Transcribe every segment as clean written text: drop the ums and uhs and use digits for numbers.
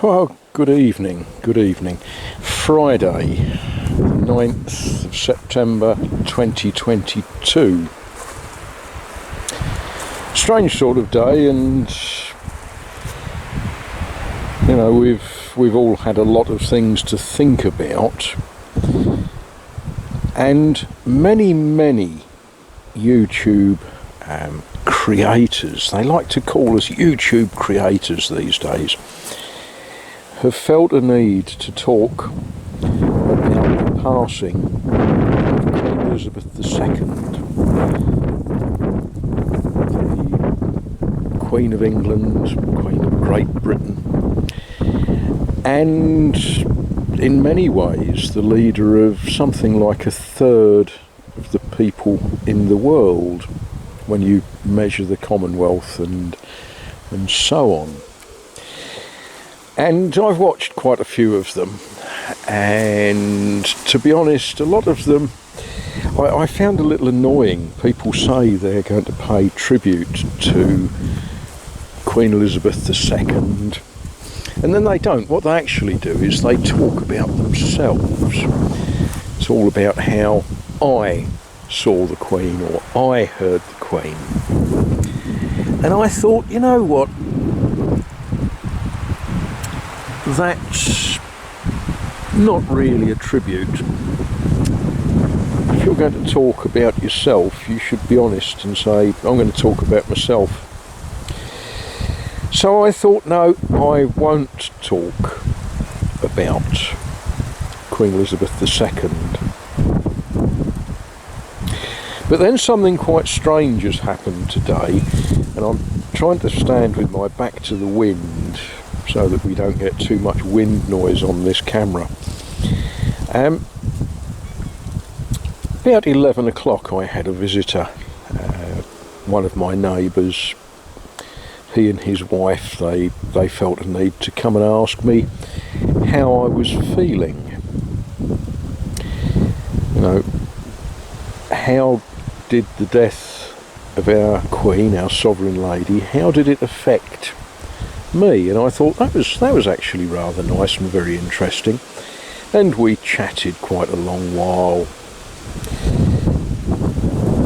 Well, good evening, good evening. Friday, 9th of September 2022. Strange sort of day, and we've all had a lot of things to think about, and many YouTube creators, they like to call us YouTube creators these days, have felt a need to talk about the passing of Queen Elizabeth II, the Queen of England, Queen of Great Britain, and in many ways the leader of something like a third of the people in the world when you measure the Commonwealth and so on. And I've watched quite a few of them, and to be honest, a lot of them I found a little annoying. People say they're going to pay tribute to Queen Elizabeth II, and then they don't. What they actually do is they talk about themselves. It's all about how I saw the Queen or I heard the Queen. And I thought, you know what? That's not really a tribute. If you're going to talk about yourself, you should be honest and say, I'm going to talk about myself. So I thought, no, I won't talk about Queen Elizabeth II. But then something quite strange has happened today, and I'm trying to stand with my back to the wind so that we don't get too much wind noise on this camera. About 11 o'clock I had a visitor, one of my neighbours. He and his wife, they felt a need to come and ask me how I was feeling. How did the death of our Queen, our sovereign lady, how did it affect me? And I thought that was actually rather nice and very interesting, and we chatted quite a long while.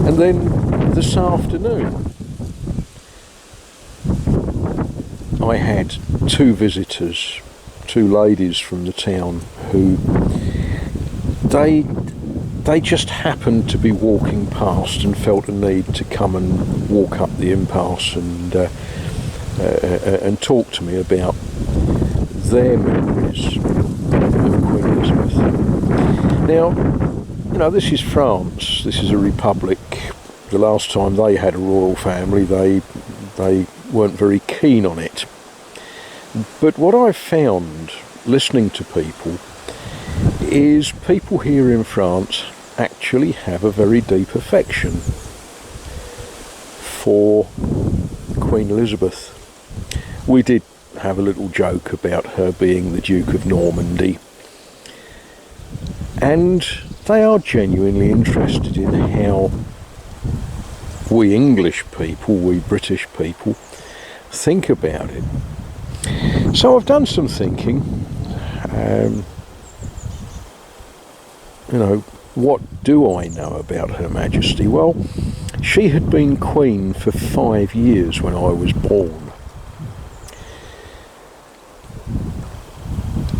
And then this afternoon I had two visitors, two ladies from the town, who they just happened to be walking past and felt a need to come and walk up the impasse and talk to me about their memories of Queen Elizabeth. Now, this is France, this is a republic. The last time they had a royal family, they weren't very keen on it. But what I've found, listening to people, is people here in France actually have a very deep affection for Queen Elizabeth. We did have a little joke about her being the Duke of Normandy, and they are genuinely interested in how we English people, we British people, think about it. So I've done some thinking. What do I know about Her Majesty? Well, she had been Queen for 5 years when I was born.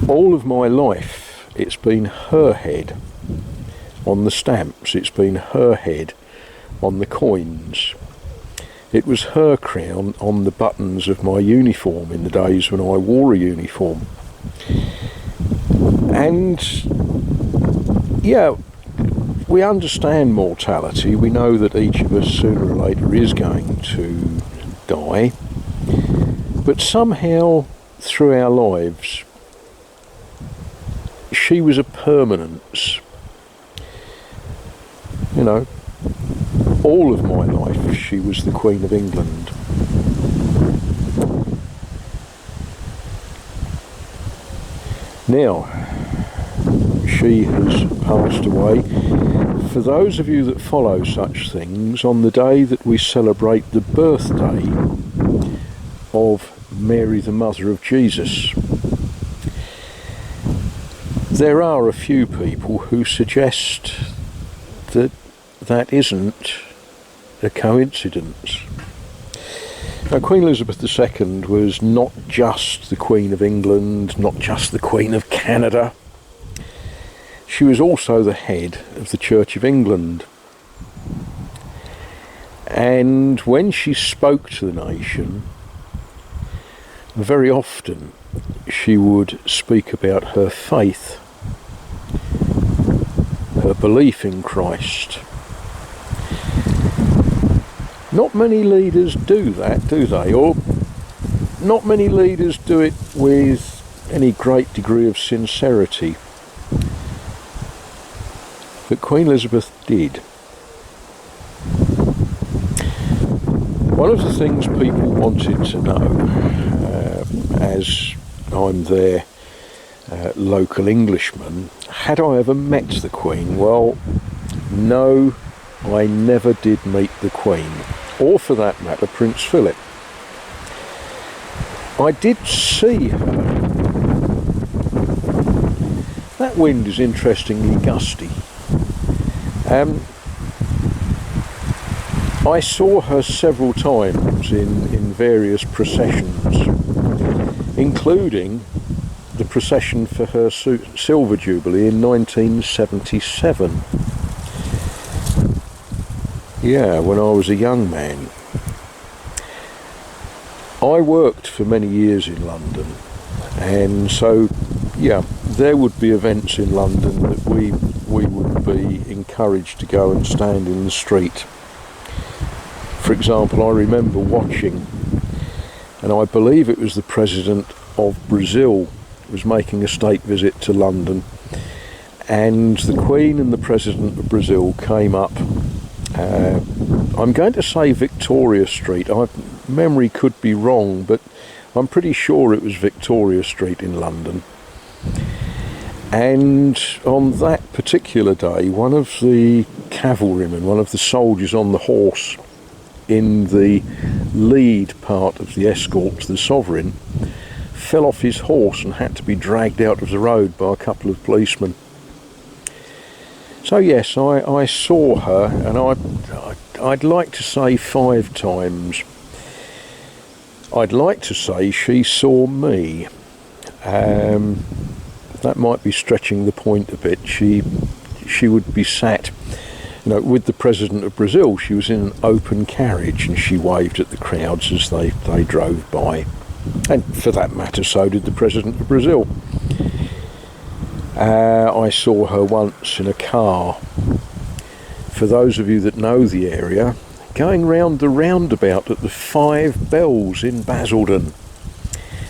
All of my life, it's been her head on the stamps, it's been her head on the coins. It was her crown on the buttons of my uniform in the days when I wore a uniform. And yeah, we understand mortality. We know that each of us sooner or later is going to die. But somehow through our lives, she was a permanence. All of my life she was the Queen of England. Now, she has passed away. For those of you that follow such things, on the day that we celebrate the birthday of Mary the mother of Jesus. There are a few people who suggest that that isn't a coincidence. Now, Queen Elizabeth II was not just the Queen of England, not just the Queen of Canada. She was also the head of the Church of England. And when she spoke to the nation, very often she would speak about her faith, her belief in Christ. Not many leaders do that, do they? Or not many leaders do it with any great degree of sincerity. But Queen Elizabeth did. One of the things people wanted to know, as I'm their local Englishman, had I ever met the Queen? Well, no, I never did meet the Queen, or for that matter, Prince Philip. I did see her. That wind is interestingly gusty. I saw her several times in various processions, including the procession for her Silver Jubilee in 1977. Yeah, when I was a young man. I worked for many years in London, and so, yeah, there would be events in London that we would be encouraged to go and stand in the street. For example, I remember watching, and I believe it was the President of Brazil was making a state visit to London, and the Queen and the President of Brazil came up, I'm going to say Victoria Street, memory could be wrong, but I'm pretty sure it was Victoria Street in London. And on that particular day, one of the cavalrymen, one of the soldiers on the horse in the lead part of the escort to the Sovereign, fell off his horse and had to be dragged out of the road by a couple of policemen. So yes, I saw her, and I'd like to say 5 times. I'd like to say she saw me. That might be stretching the point a bit. She would be sat, with the President of Brazil. She was in an open carriage and she waved at the crowds as they drove by. And for that matter, so did the President of Brazil. I saw her once in a car. For those of you that know the area, going round the roundabout at the 5 Bells in Basildon.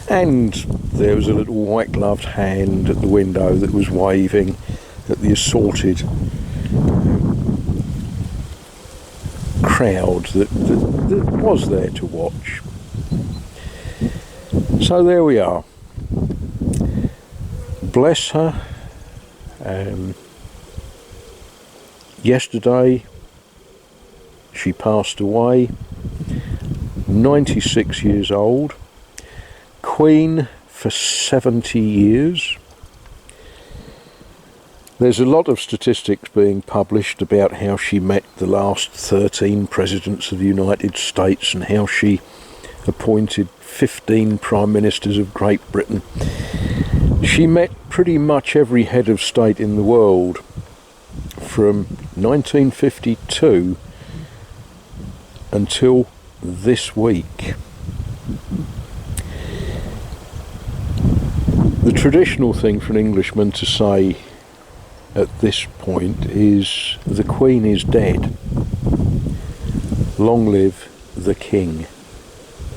And there was a little white-gloved hand at the window that was waving at the assorted crowd that was there to watch. So there we are. Bless her. Yesterday she passed away, 96 years old, Queen for 70 years. There's a lot of statistics being published about how she met the last 13 presidents of the United States and how she appointed 15 prime ministers of Great Britain. She met pretty much every head of state in the world from 1952 until this week. The traditional thing for an Englishman to say at this point is, the Queen is dead. Long live the King.